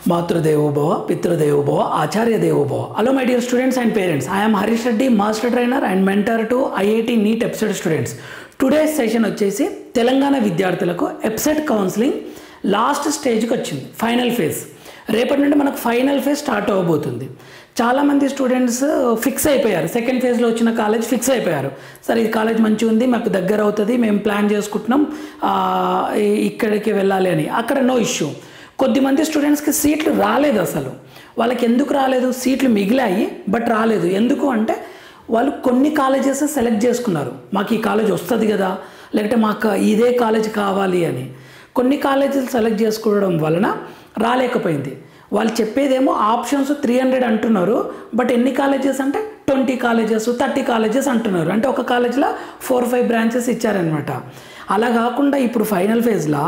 Matrudevo Bhava, Pitrudevo Bhava, Acharya Devo Bhava. Hello my dear students and parents. I am Harish Reddy, Master Trainer and Mentor to IIT NEET EPSET students. Today's session వచ్చేసి తెలంగాణ విద్యార్థులకు EPSET counselling last స్టేజ్కి వచ్చింది, final phase. రేపటి నుండి మనకు final phase start అవ్వబోతుంది. చాలామంది students fix అయిపోయారు, సెకండ్ ఫేజ్లో వచ్చిన కాలేజ్ ఫిక్స్ అయిపోయారు. సరే ఈ కాలేజ్ మంచిగా ఉంది, మాకు దగ్గర అవుతుంది, మేము ప్లాన్ చేసుకుంటున్నాం, ఇక్కడికి వెళ్ళాలి అని. అక్కడ నో ఇష్యూ. కొద్దిమంది స్టూడెంట్స్కి సీట్లు రాలేదు. అసలు వాళ్ళకి ఎందుకు రాలేదు? సీట్లు మిగిలాయి బట్ రాలేదు. ఎందుకు అంటే వాళ్ళు కొన్ని కాలేజెస్ సెలెక్ట్ చేసుకున్నారు, మాకు ఈ కాలేజ్ వస్తుంది కదా, లేకపోతే మాకు ఇదే కాలేజ్ కావాలి అని. కొన్ని కాలేజెస్ సెలెక్ట్ చేసుకోవడం వలన రాలేకపోయింది. వాళ్ళు చెప్పేదేమో ఆప్షన్స్ 300 అంటున్నారు, బట్ ఎన్ని కాలేజెస్ అంటే 20 కాలేజెస్ 30 కాలేజెస్ అంటున్నారు. అంటే ఒక కాలేజ్లో 4-5 బ్రాంచెస్ ఇచ్చారనమాట. అలా కాకుండా ఇప్పుడు ఫైనల్ ఫేజ్లో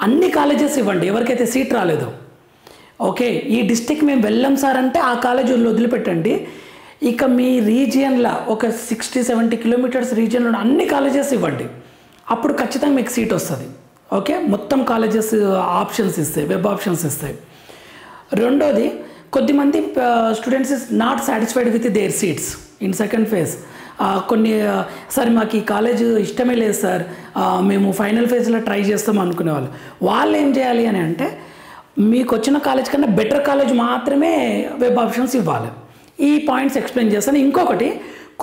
అన్ని కాలేజెస్ ఇవ్వండి ఎవరికైతే సీట్ రాలేదో. ఓకే, ఈ డిస్టిక్ మేము వెళ్ళాం సార్ అంటే ఆ కాలేజీలో వదిలిపెట్టండి. ఇక మీ రీజియన్లో ఒక 60-70 కిలోమీటర్స్ రీజియన్లో అన్ని కాలేజెస్ ఇవ్వండి, అప్పుడు ఖచ్చితంగా మీకు సీట్ వస్తుంది. ఓకే, మొత్తం కాలేజెస్ ఆప్షన్స్ ఇస్తాయి, వెబ్ ఆప్షన్స్ ఇస్తాయి. రెండోది, కొద్దిమంది students is not satisfied with their seats in second phase. కొన్ని సార్ మాకు ఈ కాలేజ్ ఇష్టమే లేదు సార్, మేము ఫైనల్ ఫేజ్లో ట్రై చేస్తాం అనుకునే వాళ్ళు ఏం చేయాలి అని అంటే, మీకు వచ్చిన కాలేజ్ కన్నా బెటర్ కాలేజ్ మాత్రమే వెబ్ ఆప్షన్స్ ఇవ్వాలి. ఈ పాయింట్స్ ఎక్స్ప్లెయిన్ చేస్తాను. ఇంకొకటి,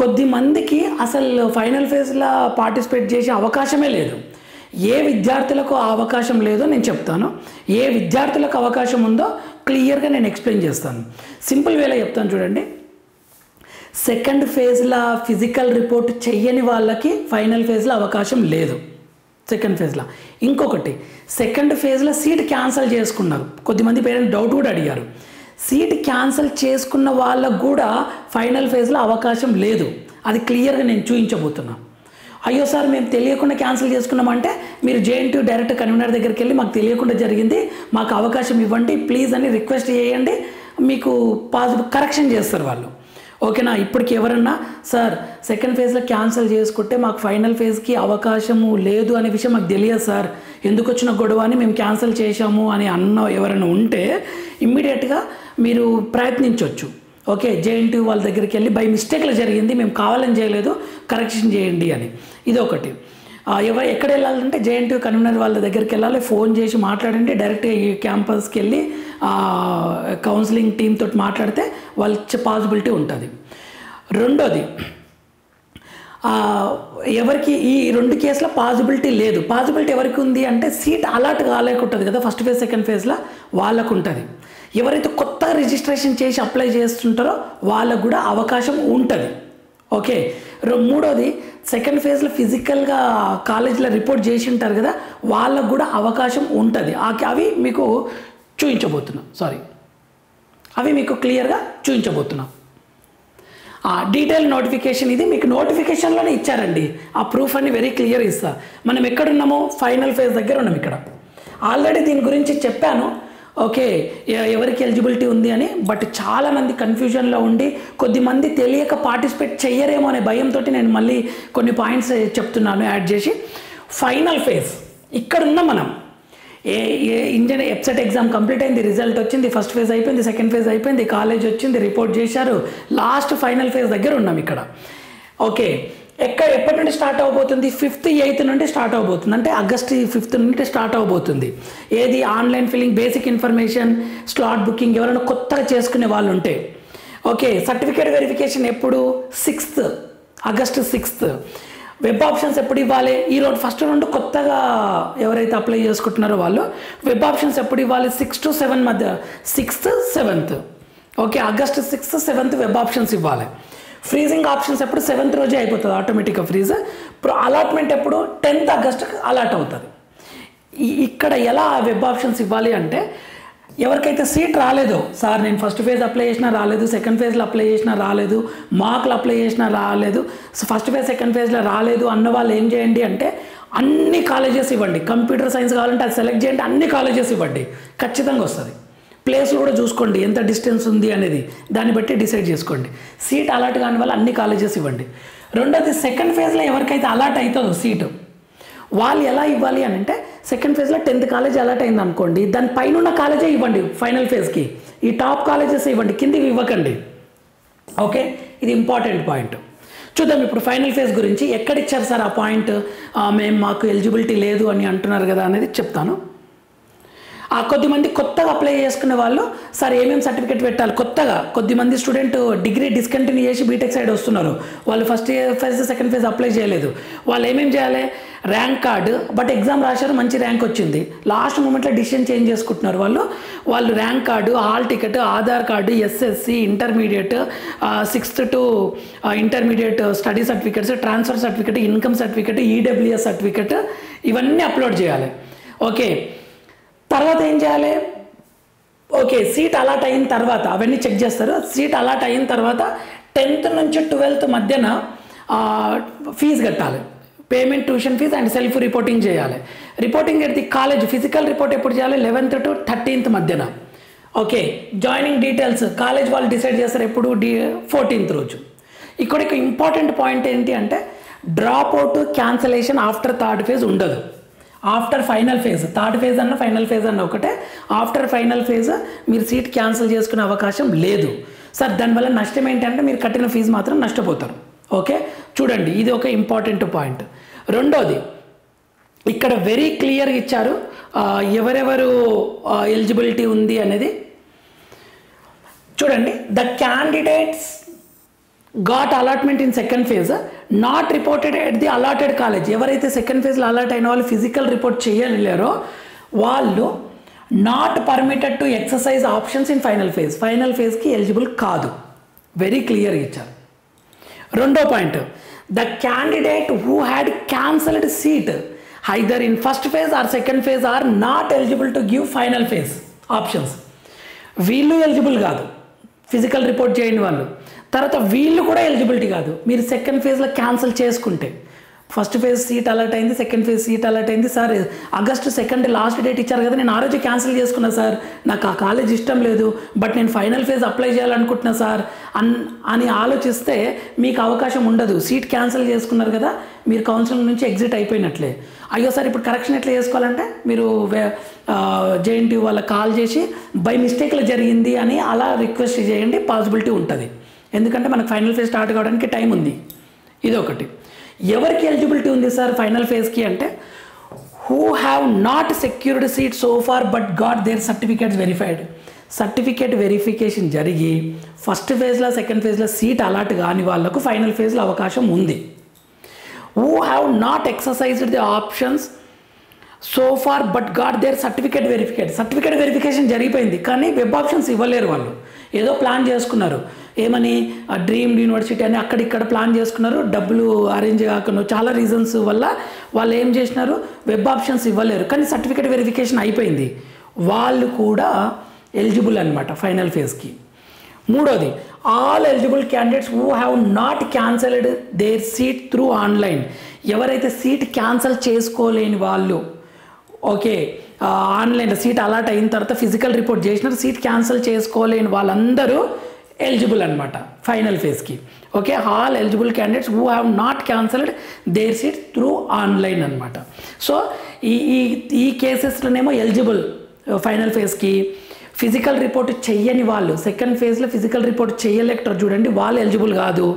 కొద్దిమందికి అసలు ఫైనల్ ఫేజ్లో పార్టిసిపేట్ చేసే అవకాశమే లేదు. ఏ విద్యార్థులకు ఆ అవకాశం లేదో నేను చెప్తాను, ఏ విద్యార్థులకు అవకాశం ఉందో క్లియర్గా నేను ఎక్స్ప్లెయిన్ చేస్తాను. సింపుల్ వేలో చెప్తాను చూడండి. సెకండ్ ఫేజ్లో ఫిజికల్ రిపోర్ట్ చెయ్యని వాళ్ళకి ఫైనల్ ఫేజ్లో అవకాశం లేదు సెకండ్ ఫేజ్లో. ఇంకొకటి, సెకండ్ ఫేజ్లో సీట్ క్యాన్సిల్ చేసుకున్నారు. కొద్దిమంది పేరెంట్స్ డౌట్ కూడా అడిగారు. సీట్ క్యాన్సిల్ చేసుకున్న వాళ్ళకు కూడా ఫైనల్ ఫేజ్లో అవకాశం లేదు. అది క్లియర్గా నేను చూపించబోతున్నాను. అయ్యో సార్ మేము తెలియకుండా క్యాన్సిల్ చేసుకున్నామంటే మీరు JNTU డైరెక్ట్ కన్వీనర్ దగ్గరికి వెళ్ళి మాకు తెలియకుండా జరిగింది, మాకు అవకాశం ఇవ్వండి ప్లీజ్ అని రిక్వెస్ట్ చేయండి, మీకు కరెక్షన్ చేస్తారు వాళ్ళు. ఓకేనా? ఇప్పటికి ఎవరన్నా సార్ సెకండ్ ఫేజ్లో క్యాన్సిల్ చేసుకుంటే మాకు ఫైనల్ ఫేజ్కి అవకాశము లేదు అనే విషయం మాకు తెలియదు సార్, ఎందుకు వచ్చిన గొడవ అని మేము క్యాన్సిల్ చేశాము అని అన్న ఎవరైనా ఉంటే ఇమ్మీడియట్గా మీరు ప్రయత్నించవచ్చు. ఓకే, JNTU వాళ్ళ దగ్గరికి వెళ్ళి బై మిస్టేక్లో జరిగింది, మేము కావాలని చేయలేదు, కరెక్షన్ చేయండి అని. ఇది ఒకటి. ఎక్కడ వెళ్ళాలంటే JNTU కన్వీనర్ వాళ్ళ దగ్గరికి వెళ్ళాలి, ఫోన్ చేసి మాట్లాడండి, డైరెక్ట్గా ఈ క్యాంపస్కి వెళ్ళి కౌన్సిలింగ్ టీమ్ తోటి మాట్లాడితే వాళ్ళ పాసిబిలిటీ ఉంటుంది. రెండోది, ఎవరికి ఈ 2 కేసులో పాసిబిలిటీ లేదు. పాసిబిలిటీ ఎవరికి ఉంది అంటే సీట్ అలాట్ కాలేకుంటుంది కదా ఫస్ట్ ఫేజ్ సెకండ్ ఫేజ్లో, వాళ్ళకు ఉంటుంది. ఎవరైతే కొత్త రిజిస్ట్రేషన్ చేసి అప్లై చేస్తుంటారో వాళ్ళకు కూడా అవకాశం ఉంటుంది. ఓకే, మూడోది, సెకండ్ ఫేజ్లో ఫిజికల్గా కాలేజీలో రిపోర్ట్ చేసి ఉంటారు కదా, వాళ్ళకు కూడా అవకాశం ఉంటుంది. అవి మీకు చూపించబోతున్నా, అవి మీకు క్లియర్గా చూపించబోతున్నా. డీటెయిల్ నోటిఫికేషన్ ఇది మీకు నోటిఫికేషన్లోనే ఇచ్చారండి. ఆ ప్రూఫ్ అని వెరీ క్లియర్ ఇస్తా. మనం ఎక్కడున్నామో ఫైనల్ ఫేజ్ దగ్గర ఉన్నాం. ఇక్కడ ఆల్రెడీ దీని గురించి చెప్పాను. ఓకే, ఎవరికి ఎలిజిబిలిటీ ఉంది అని. బట్ చాలామంది కన్ఫ్యూజన్లో ఉండి కొద్దిమంది తెలియక పార్టిసిపేట్ చెయ్యరేమో అనే భయంతో నేను మళ్ళీ కొన్ని పాయింట్స్ చెప్తున్నాను యాడ్ చేసి. ఫైనల్ ఫేజ్ ఇక్కడ ఉన్నాం మనం. ఇండియన్ EPSET ఎగ్జామ్ కంప్లీట్ అయింది, రిజల్ట్ వచ్చింది, ఫస్ట్ ఫేజ్ అయిపోయింది, సెకండ్ ఫేజ్ అయిపోయింది, కాలేజ్ వచ్చింది, రిపోర్ట్ చేశారు, లాస్ట్ ఫైనల్ ఫేజ్ దగ్గర ఉన్నాం ఇక్కడ. ఓకే, ఎప్పటి నుండి స్టార్ట్ అవబోతుంది? 5th 8th నుండి స్టార్ట్ అవబోతుంది. అంటే ఆగస్ట్ 5th నుండి స్టార్ట్ అవబోతుంది. ఏది? Online filling, basic information, slot booking. ఎవరైనా కొత్తగా చేసుకునే వాళ్ళు ఉంటే ఓకే. సర్టిఫికేట్ వెరిఫికేషన్ ఎప్పుడు? 6th August 6th. Web options ఎప్పుడు ఇవ్వాలి? ఈరోజు ఫస్ట్ నుండి కొత్తగా ఎవరైతే అప్లై చేసుకుంటున్నారో వాళ్ళు వెబ్ ఆప్షన్స్ ఎప్పుడు ఇవ్వాలి? 6 to 7 మధ్య, 6th 7th. Okay, August 6th 7th web options ఇవ్వాలి. ఫ్రీజింగ్ ఆప్షన్స్ ఎప్పుడు? 7th రోజే అయిపోతుంది ఆటోమేటిక్గా ఫ్రీజ్. అలాట్మెంట్ ఎప్పుడు? 10th ఆగస్ట్కి అలాట్ అవుతుంది. ఇక్కడ ఎలా వెబ్ ఆప్షన్స్ ఇవ్వాలి అంటే, ఎవరికైతే సీట్ రాలేదో, సార్ నేను ఫస్ట్ ఫేజ్ అప్లై చేసినా రాలేదు, సెకండ్ ఫేజ్లో అప్లై చేసినా రాలేదు, మార్కులు అప్లై చేసినా రాలేదు, ఫస్ట్ ఫేజ్ సెకండ్ ఫేజ్లో రాలేదు అన్న వాళ్ళు ఏం చేయండి అంటే అన్ని కాలేజెస్ ఇవ్వండి. కంప్యూటర్ సైన్స్ కావాలంటే అది సెలెక్ట్ చేయండి, అన్ని కాలేజెస్ ఇవ్వండి, ఖచ్చితంగా వస్తుంది. ప్లేస్లు కూడా చూసుకోండి, ఎంత డిస్టెన్స్ ఉంది అనేది, దాన్ని బట్టి డిసైడ్ చేసుకోండి. సీట్ అలాట్ కాని వాళ్ళు అన్ని కాలేజెస్ ఇవ్వండి. రెండోది, సెకండ్ ఫేజ్లో ఎవరికైతే అలాట్ అవుతుందో సీటు వాళ్ళు ఎలా ఇవ్వాలి అని అంటే సెకండ్ ఫేజ్లో 10th కాలేజ్ అలాట్ అయింది అనుకోండి, దాని పైన ఉన్న కాలేజే ఇవ్వండి ఫైనల్ ఫేజ్కి, ఈ టాప్ కాలేజెస్ ఇవ్వండి, కిందికి ఇవ్వకండి. ఓకే, ఇది ఇంపార్టెంట్ పాయింట్. చూద్దాం ఇప్పుడు ఫైనల్ ఫేజ్ గురించి. ఎక్కడ ఇచ్చారు సార్ ఆ పాయింట్, మాకు ఎలిజిబిలిటీ లేదు అని అంటున్నారు కదా అనేది చెప్తాను. కొద్దిమంది కొత్తగా అప్లై చేసుకునే వాళ్ళు సార్ ఏమేమి సర్టిఫికేట్ పెట్టాలి, కొత్తగా కొద్దిమంది స్టూడెంట్ డిగ్రీ డిస్కంటిన్యూ చేసి బీటెక్ సైడ్ వస్తున్నారు, వాళ్ళు first phase second phase apply చేయలేదు. వాళ్ళు ఏమేమి చేయాలి, ర్యాంక్ కార్డు, బట్ ఎగ్జామ్ రాశారు, మంచి ర్యాంక్ వచ్చింది, లాస్ట్ మూమెంట్లో డిసిషన్ చేంజ్ చేసుకుంటున్నారు. వాళ్ళు rank card, hall ticket, Aadhaar card, SSC, intermediate, 6th to intermediate study certificates, transfer certificate, income certificate, EWS certificate, ఇవన్నీ అప్లోడ్ చేయాలి. ఓకే, తర్వాత ఏం చేయాలి, ఓకే సీట్ అలాట్ అయిన తర్వాత అవన్నీ చెక్ చేస్తారు. సీట్ అలాట్ అయిన తర్వాత 10th నుంచి 12th మధ్యన ఫీజు కట్టాలి, payment, tuition fee and self reporting చేయాలి. Reporting at the college, physical report ఎప్పుడు చేయాలి, 11th to 13th మధ్యన. ఓకే, జాయినింగ్ డీటెయిల్స్ కాలేజ్ వాళ్ళు డిసైడ్ చేస్తారు ఎప్పుడు, 14th రోజు. ఇక్కడ ఇంపార్టెంట్ పాయింట్ ఏంటి అంటే drop out cancellation after 3rd phase ఉండదు. After final phase, 3rd phase అన్న ఫైనల్ ఫేజ్ అన్న ఒకటే, ఆఫ్టర్ ఫైనల్ ఫేజ్ మీరు సీట్ క్యాన్సిల్ చేసుకునే అవకాశం లేదు సార్. దానివల్ల నష్టం ఏంటంటే మీరు కట్టిన ఫీజు మాత్రం నష్టపోతారు. ఓకే, చూడండి ఇది ఒక ఇంపార్టెంట్ పాయింట్. రెండోది ఇక్కడ వెరీ క్లియర్గా ఇచ్చారు ఎవరెవరు ఎలిజిబిలిటీ ఉంది అనేది. చూడండి, the candidates got allotment in second phase not reported at the allotted college. ఎవరైతే సెకండ్ ఫేజ్లో అలాట్ అయిన వాళ్ళు ఫిజికల్ రిపోర్ట్ చేయలేరో వాళ్ళు not permitted to exercise options in final phase, final ఫేజ్కి ఎలిజిబుల్ కాదు, వెరీ క్లియర్గా ఇచ్చారు. రెండో point, the candidate who had cancelled seat either in first phase or second phase are not eligible to give final phase options. వీళ్ళు eligible కాదు physical report చేయని వాళ్ళు, తర్వాత వీళ్ళు కూడా ఎలిజిబిలిటీ కాదు. మీరు సెకండ్ ఫేజ్లో క్యాన్సిల్ చేసుకుంటే, ఫస్ట్ ఫేజ్ సీట్ అలాట్ అయింది, సెకండ్ ఫేజ్ సీట్ అలాట్ అయింది, sir August 2nd last date ఇచ్చారు కదా, నేను ఆ రోజు క్యాన్సిల్ చేసుకున్నా సార్, నాకు ఆ కాలేజ్ ఇష్టం లేదు, బట్ నేను ఫైనల్ ఫేజ్ అప్లై చేయాలనుకుంటున్నా సార్ అని ఆలోచిస్తే మీకు అవకాశం ఉండదు. సీట్ క్యాన్సిల్ చేసుకున్నారు కదా, మీరు కౌన్సిలింగ్ నుంచి ఎగ్జిట్ అయిపోయినట్లే. అయ్యో సార్ ఇప్పుడు కరెక్షన్ ఎట్లా చేసుకోవాలంటే మీరు JNTU వాళ్ళకి కాల్ చేసి బై మిస్టేక్లో జరిగింది అని అలా రిక్వెస్ట్ చేయండి, పాసిబిలిటీ ఉంటుంది. ఎందుకంటే మనకు ఫైనల్ ఫేజ్ స్టార్ట్ కావడానికి టైం ఉంది. ఇది ఒకటి. ఎవరికి ఎలిజిబిలిటీ ఉంది సార్ ఫైనల్ ఫేజ్కి అంటే who have not secured seat so far but got their certificates verified. Certificate verification జరిగి ఫస్ట్ ఫేజ్లో సెకండ్ ఫేజ్లో సీట్ అలాట్ కాని వాళ్ళకు ఫైనల్ ఫేజ్లో అవకాశం ఉంది. Who have not exercised the options so far but got their certificate verification జరిగిపోయింది కానీ వెబ్ ఆప్షన్స్ ఇవ్వలేరు. వాళ్ళు ఏదో ప్లాన్ చేసుకున్నారు, ఏమని డ్రీమ్ యూనివర్సిటీ అని అక్కడిక్కడ ప్లాన్ చేసుకున్నారు, డబ్బులు అరేంజ్ కాకుండా చాలా రీజన్స్ వల్ల వాళ్ళు ఏం చేసినారు, వెబ్ ఆప్షన్స్ ఇవ్వలేరు కానీ సర్టిఫికేట్ వెరిఫికేషన్ అయిపోయింది, వాళ్ళు కూడా ఎలిజిబుల్ అనమాట ఫైనల్ ఫేజ్కి. మూడోది, all eligible candidates who have not cancelled their seat through online. ఎవరైతే సీట్ క్యాన్సిల్ చేసుకోలేని వాళ్ళు, ఓకే ఆన్లైన్ సీట్ అలాట్ అయిన తర్వాత ఫిజికల్ రిపోర్ట్ చేసినారు, సీట్ క్యాన్సిల్ చేసుకోలేని వాళ్ళందరూ ఎలిజిబుల్ అనమాట ఫైనల్ ఫేజ్కి. Okay, all eligible candidates who have not cancelled their seat through online అనమాట. సో ఈ కేసెస్లోనేమో ఎలిజిబుల్ ఫైనల్ ఫేజ్కి. ఫిజికల్ రిపోర్ట్ చెయ్యని వాళ్ళు సెకండ్ ఫేజ్లో ఫిజికల్ రిపోర్ట్ చేయలేకపోతారు చూడండి, వాళ్ళు ఎలిజిబుల్ కాదు.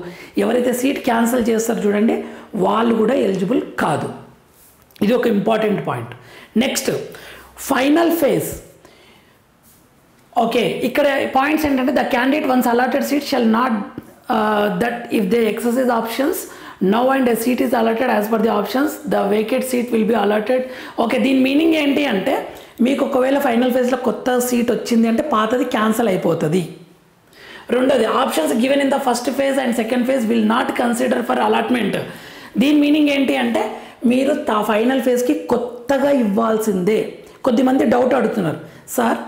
ఎవరైతే సీట్ క్యాన్సిల్ చేస్తారో చూడండి వాళ్ళు కూడా ఎలిజిబుల్ కాదు. ఇది ఒక important point. Next final phase. Okay, ఇక్కడ పాయింట్స్ ఏంటంటే the candidate once allotted seat shall not that if they exercise options now and a seat is allotted as per the options the vacate seat will be allotted. Okay, దీని meaning ఏంటి అంటే మీకు ఒకవేళ final ఫేజ్లో కొత్త seat వచ్చింది అంటే పాతది క్యాన్సిల్ అయిపోతుంది. రెండోది, options given in the first phase and second phase will not consider for allotment. దీని మీనింగ్ ఏంటి అంటే మీరు ఫైనల్ ఫేజ్కి కొత్తగా ఇవ్వాల్సిందే. కొద్దిమంది డౌట్ అడుగుతున్నారు, సార్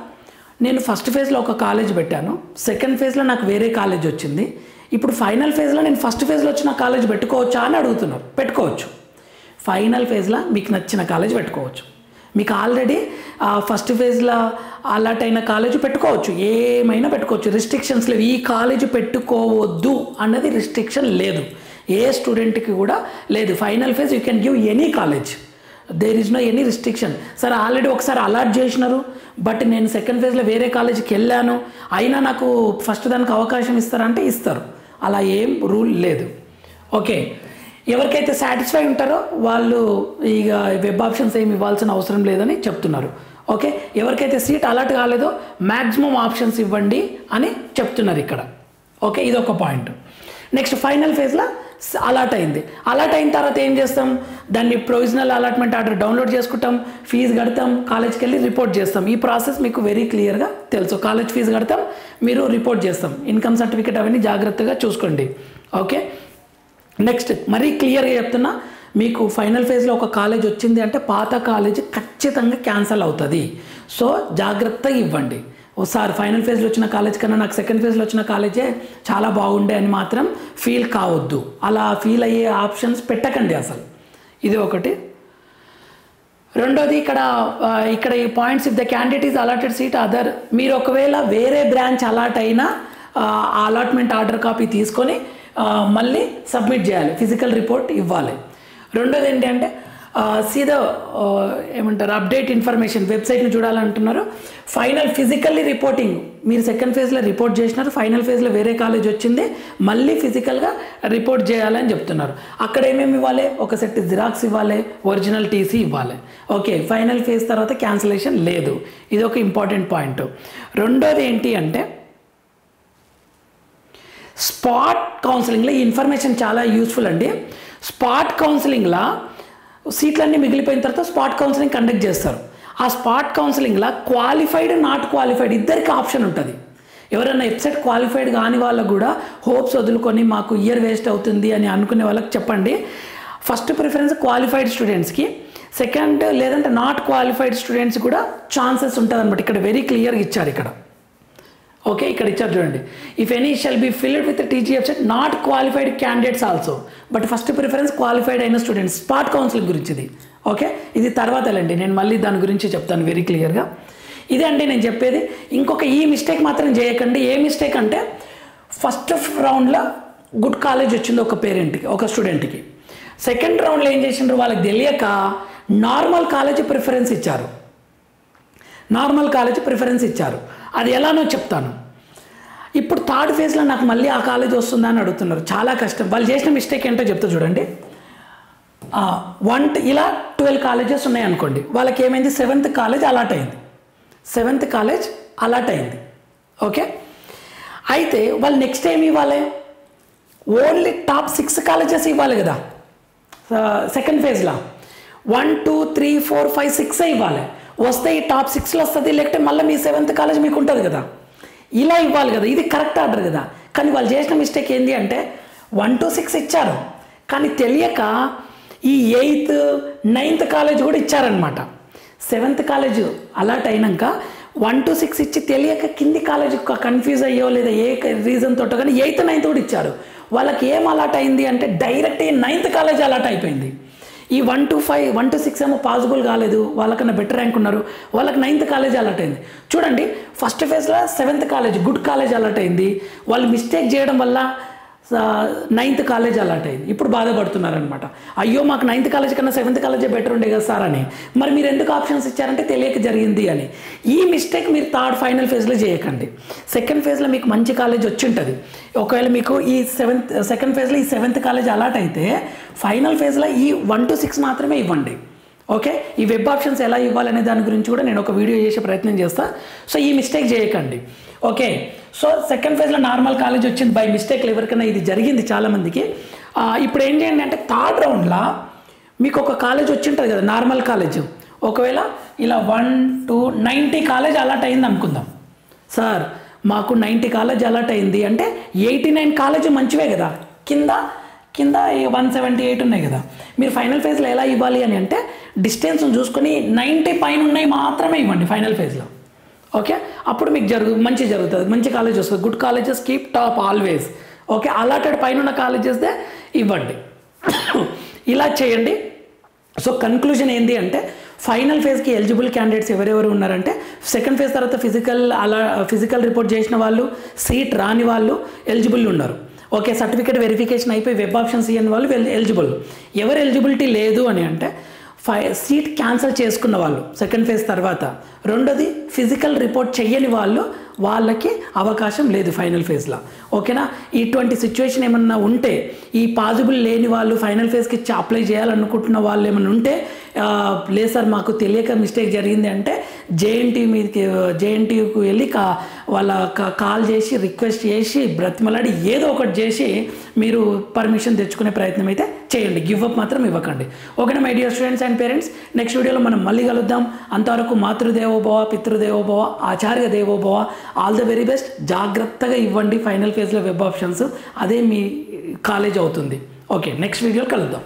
నేను ఫస్ట్ ఫేజ్లో ఒక కాలేజ్ పెట్టాను, సెకండ్ ఫేజ్లో నాకు వేరే కాలేజ్ వచ్చింది, ఇప్పుడు ఫైనల్ ఫేజ్లో నేను ఫస్ట్ ఫేజ్లో వచ్చిన కాలేజ్ పెట్టుకోవచ్చా అని అడుగుతున్నారు. పెట్టుకోవచ్చు, ఫైనల్ ఫేజ్లో మీకు నచ్చిన కాలేజ్ పెట్టుకోవచ్చు. మీకు ఆల్రెడీ ఫస్ట్ ఫేజ్లో అలాట్ అయిన కాలేజ్ పెట్టుకోవచ్చు, ఏమైనా పెట్టుకోవచ్చు, రిస్ట్రిక్షన్స్ లేవు. ఈ కాలేజ్ పెట్టుకోవద్దు అన్నది రిస్ట్రిక్షన్ లేదు, ఏ స్టూడెంట్కి కూడా లేదు. Final phase you can give any college, there is no any restriction. Sir already ఒకసారి అలాట్ చేసినారు, బట్ నేను సెకండ్ ఫేజ్లో వేరే కాలేజీకి వెళ్ళాను, అయినా నాకు ఫస్ట్ దానికి అవకాశం ఇస్తారంటే ఇస్తారు. అలా ఏం రూల్ లేదు. ఓకే, ఎవరికైతే సాటిస్ఫై ఉంటారో వాళ్ళు ఇక వెబ్ ఆప్షన్స్ ఏమి ఇవ్వాల్సిన అవసరం లేదని చెప్తున్నారు. ఓకే, ఎవరికైతే సీట్ అలాట్ కాలేదో మ్యాక్సిమం ఆప్షన్స్ ఇవ్వండి అని చెప్తున్నారు ఇక్కడ. ఓకే, ఇది ఒక పాయింట్. నెక్స్ట్ ఫైనల్ ఫేజ్లో అలాట్ అయింది. అలాట్ అయిన తర్వాత ఏం చేస్తాం, దాన్ని ప్రొవిజనల్ అలాట్మెంట్ ఆర్డర్ డౌన్లోడ్ చేసుకుంటాం, ఫీజు కడతాం, కాలేజ్కి వెళ్ళి రిపోర్ట్ చేస్తాం. ఈ ప్రాసెస్ మీకు వెరీ క్లియర్గా తెలుసు. కాలేజ్ ఫీజు కడతాం, మీరు రిపోర్ట్ చేస్తాం, ఇన్కమ్ సర్టిఫికేట్ అవన్నీ జాగ్రత్తగా చూసుకోండి. ఓకే, నెక్స్ట్ మరీ క్లియర్గా చెప్తున్నా, మీకు ఫైనల్ ఫేజ్లో ఒక కాలేజ్ వచ్చింది అంటే పాత కాలేజ్ ఖచ్చితంగా క్యాన్సిల్ అవుతుంది. సో జాగ్రత్తగా ఇవ్వండి. ఒకసారి ఫైనల్ ఫేజ్లో వచ్చిన కాలేజ్ కన్నా నాకు సెకండ్ ఫేజ్లో వచ్చిన కాలేజే చాలా బాగుండే అని మాత్రం ఫీల్ కావద్దు. అలా ఫీల్ అయ్యే ఆప్షన్స్ పెట్టకండి అసలు. ఇది ఒకటి. రెండోది ఇక్కడ ఈ points, if the candidate is allotted seat other, మీరు ఒకవేళ వేరే బ్రాంచ్ అలాట్ అయినా ఆ అలాట్మెంట్ ఆర్డర్ కాపీ తీసుకొని మళ్ళీ సబ్మిట్ చేయాలి, ఫిజికల్ రిపోర్ట్ ఇవ్వాలి. రెండోది ఏంటంటే సీదా ఏమంటారు అప్డేట్ ఇన్ఫర్మేషన్ వెబ్సైట్ని చూడాలంటున్నారు. ఫైనల్ ఫిజికల్లీ రిపోర్టింగ్, మీరు సెకండ్ ఫేజ్లో రిపోర్ట్ చేసినారు, ఫైనల్ ఫేజ్లో వేరే కాలేజ్ వచ్చింది, మళ్ళీ ఫిజికల్గా రిపోర్ట్ చేయాలని చెప్తున్నారు. అక్కడ ఏమేమి ఇవ్వాలి, ఒక సెట్ జిరాక్స్ ఇవ్వాలి, ఒరిజినల్ టీసీ ఇవ్వాలి. ఓకే, ఫైనల్ ఫేజ్ తర్వాత క్యాన్సిలేషన్ లేదు. ఇది ఒక ఇంపార్టెంట్ పాయింట్. రెండోది ఏంటి అంటే స్పాట్ కౌన్సిలింగ్లో ఈ ఇన్ఫర్మేషన్ చాలా యూస్ఫుల్ అండి. స్పాట్ కౌన్సిలింగ్లో సీట్లన్నీ మిగిలిపోయిన తర్వాత స్పాట్ కౌన్సిలింగ్ కండక్ట్ చేస్తారు. ఆ స్పాట్ కౌన్సిలింగ్లో క్వాలిఫైడ్ నాట్ క్వాలిఫైడ్ ఇద్దరికి ఆప్షన్ ఉంటుంది. ఎవరైనా వెబ్సైట్ క్వాలిఫైడ్ కాని వాళ్ళకు కూడా హోప్స్ వదులుకొని మాకు ఇయర్ వేస్ట్ అవుతుంది అని అనుకునే వాళ్ళకి చెప్పండి, ఫస్ట్ ప్రిఫరెన్స్ క్వాలిఫైడ్ స్టూడెంట్స్కి, సెకండ్ లేదంటే నాట్ క్వాలిఫైడ్ స్టూడెంట్స్ కూడా ఛాన్సెస్ ఉంటుంది అనమాట. ఇక్కడ వెరీ క్లియర్గా ఇచ్చారు ఇక్కడ. ఓకే, ఇక్కడ ఇచ్చారు చూడండి, if any shall be filled with TG website not qualified candidates also, but first preference qualified అయిన స్టూడెంట్స్. స్పాట్ కౌన్సిలింగ్ గురించి ఇది. ఓకే, ఇది తర్వాత వెళ్ళండి, నేను మళ్ళీ దాని గురించి చెప్తాను వెరీ క్లియర్గా. ఇదే అండి నేను చెప్పేది. ఇంకొక ఈ మిస్టేక్ మాత్రం చేయకండి. ఏ మిస్టేక్ అంటే ఫస్ట్ రౌండ్లో గుడ్ కాలేజ్ వచ్చింది ఒక పేరెంట్కి, ఒక స్టూడెంట్కి, సెకండ్ రౌండ్లో ఏం చేసిండ్రు వాళ్ళకి తెలియక నార్మల్ కాలేజ్ ప్రిఫరెన్స్ ఇచ్చారు. నార్మల్ కాలేజ్ ప్రిఫరెన్స్ ఇచ్చారు, అది ఎలానో చెప్తాను. ఇప్పుడు థర్డ్ ఫేజ్లో నాకు మళ్ళీ ఆ కాలేజ్ వస్తుందా అని అడుగుతున్నారు. చాలా కష్టం. వాళ్ళు చేసిన మిస్టేక్ ఏంటో చెప్తా చూడండి. ఇలా 12 కాలేజెస్ ఉన్నాయి అనుకోండి, వాళ్ళకి ఏమైంది, 7th కాలేజ్ అలాట్ అయింది. 7th కాలేజ్ అలాట్ అయింది. ఓకే, అయితే వాళ్ళు నెక్స్ట్ ఏమి ఇవ్వాలి, ఓన్లీ టాప్ 6 కాలేజెస్ ఇవ్వాలి కదా సెకండ్ ఫేజ్లో. 1 2 3 4 5 6 ఇవ్వాలి. వస్తే ఈ టాప్ 6లో వస్తుంది, లేకపోతే మళ్ళీ మీ 7th కాలేజ్ మీకు ఉంటుంది కదా, ఇలా ఇవ్వాలి కదా. ఇది కరెక్ట్ ఆర్డర్ కదా. కానీ వాళ్ళు చేసిన మిస్టేక్ ఏంటి అంటే 1 to 6 ఇచ్చారు, కానీ తెలియక ఈ 8th 9th కాలేజ్ కూడా ఇచ్చారనమాట. 7th కాలేజ్ అలాట్ అయినాక 1 to 6 ఇచ్చి తెలియక కింది కాలేజ్ కన్ఫ్యూజ్ అయ్యో లేదా ఏ రీజన్ తోటో కానీ 8th 9th కూడా ఇచ్చారు. వాళ్ళకి ఏం అలాట్ అయింది అంటే డైరెక్ట్ 9th కాలేజ్ అలాట్ అయిపోయింది. ఈ 1 to 5 1 to 6 ఏమో పాసిబుల్ కాలేదు, వాళ్ళకన్నా బెటర్ ర్యాంక్ ఉన్నారు, వాళ్ళకి 9th కాలేజ్ అలాట్ అయింది. చూడండి, ఫస్ట్ ఫేజ్లో 7th college good college allot అయింది, వాళ్ళు మిస్టేక్ చేయడం వల్ల 9th కాలేజ్ అలాట్ అయింది. ఇప్పుడు బాధపడుతున్నారనమాట, అయ్యో మాకు 9th కాలేజ్ కన్నా 7th కాలేజే బెటర్ ఉండే కదా సార్ అని. మరి మీరు ఎందుకు ఆప్షన్స్ ఇచ్చారంటే తెలియక జరిగింది అని. ఈ మిస్టేక్ మీరు థర్డ్ ఫైనల్ ఫేజ్లో చేయకండి. సెకండ్ ఫేజ్లో మీకు మంచి కాలేజ్ వచ్చి ఉంటుంది. ఒకవేళ మీకు ఈ సెకండ్ ఫేజ్లో ఈ 7th కాలేజ్ అలాట్ అయితే ఫైనల్ ఫేజ్లో ఈ 1 to 6 మాత్రమే ఇవ్వండి. ఓకే, ఈ వెబ్ ఆప్షన్స్ ఎలా ఇవ్వాలనే దాని గురించి కూడా నేను ఒక వీడియో చేసే ప్రయత్నం చేస్తాను. సో ఈ మిస్టేక్ చేయకండి. ఓకే, సో సెకండ్ ఫేజ్లో నార్మల్ కాలేజ్ వచ్చింది బై మిస్టేక్లు, ఎవరికైనా ఇది జరిగింది చాలామందికి. ఇప్పుడు ఏం చేయండి అంటే థర్డ్ రౌండ్లో మీకు ఒక కాలేజ్ వచ్చి ఉంటుంది కదా నార్మల్ కాలేజ్, ఒకవేళ ఇలా 1 to 90 కాలేజ్ అలాట్ అయింది అనుకుందాం. సార్ మాకు 90 కాలేజ్ అలాట్ అయింది అంటే 89 కాలేజ్ మంచివే కదా, కింద 178 ఉన్నాయి కదా. మీరు ఫైనల్ ఫేజ్లో ఎలా ఇవ్వాలి అని అంటే డిస్టెన్స్ చూసుకొని 90 పైన ఉన్నాయి మాత్రమే ఇవ్వండి ఫైనల్ ఫేజ్లో. ఓకే, అప్పుడు మీకు మంచి జరుగుతుంది, మంచి కాలేజ్ వస్తుంది. Good colleges keep top always. Okay, allotted పైన ఉన్న కాలేజెస్దే ఇవ్వండి. ఇలా చేయండి. సో కన్క్లూజన్ ఏంటి అంటే ఫైనల్ ఫేజ్కి ఎలిజిబుల్ క్యాండిడేట్స్ ఎవరెవరు ఉన్నారంటే సెకండ్ ఫేజ్ తర్వాత ఫిజికల్ రిపోర్ట్ చేసిన వాళ్ళు, సీట్ రాని వాళ్ళు ఎలిజిబుల్ ఉన్నారు. ఓకే, సర్టిఫికేట్ వెరిఫికేషన్ అయిపోయి వెబ్ ఆప్షన్స్ ఇవ్వని వాళ్ళు ఎలిజిబుల్. ఎవరు ఎలిజిబిలిటీ లేదు అని అంటే సీట్ క్యాన్సిల్ చేసుకున్న వాళ్ళు సెకండ్ ఫేజ్ తర్వాత, రెండోది ఫిజికల్ రిపోర్ట్ చెయ్యని వాళ్ళకి అవకాశం లేదు ఫైనల్ ఫేజ్లో. ఓకేనా? ఇటువంటి సిచ్యువేషన్ ఏమన్నా ఉంటే, ఈ పాజిబుల్ లేని వాళ్ళు ఫైనల్ ఫేజ్కి అప్లై చేయాలనుకుంటున్న వాళ్ళు ఏమన్నా ఉంటే, లేదు సార్ మాకు తెలియక మిస్టేక్ జరిగింది అంటే జేఎన్టీయూకి వెళ్ళి వాళ్ళ కాల్ చేసి రిక్వెస్ట్ చేసి బ్రతిమలాడి ఏదో ఒకటి చేసి మీరు పర్మిషన్ తెచ్చుకునే ప్రయత్నం అయితే చేయండి. గివ్ అప్ మాత్రం ఇవ్వకండి. ఓకేనా my dear students and parents? Next వీడియోలో మనం మళ్ళీ కలుద్దాం. అంతవరకు మాతృదేవోభవ, పితృదేవోభవ, ఆచార్య దేవోభవ. All the very best. జాగ్రత్తగా ఇవ్వండి ఫైనల్ ఫేజ్లో వెబ్ ఆప్షన్స్. అదే మీ కాలేజ్ అవుతుంది. ఓకే, నెక్స్ట్ వీడియోలో కలుద్దాం.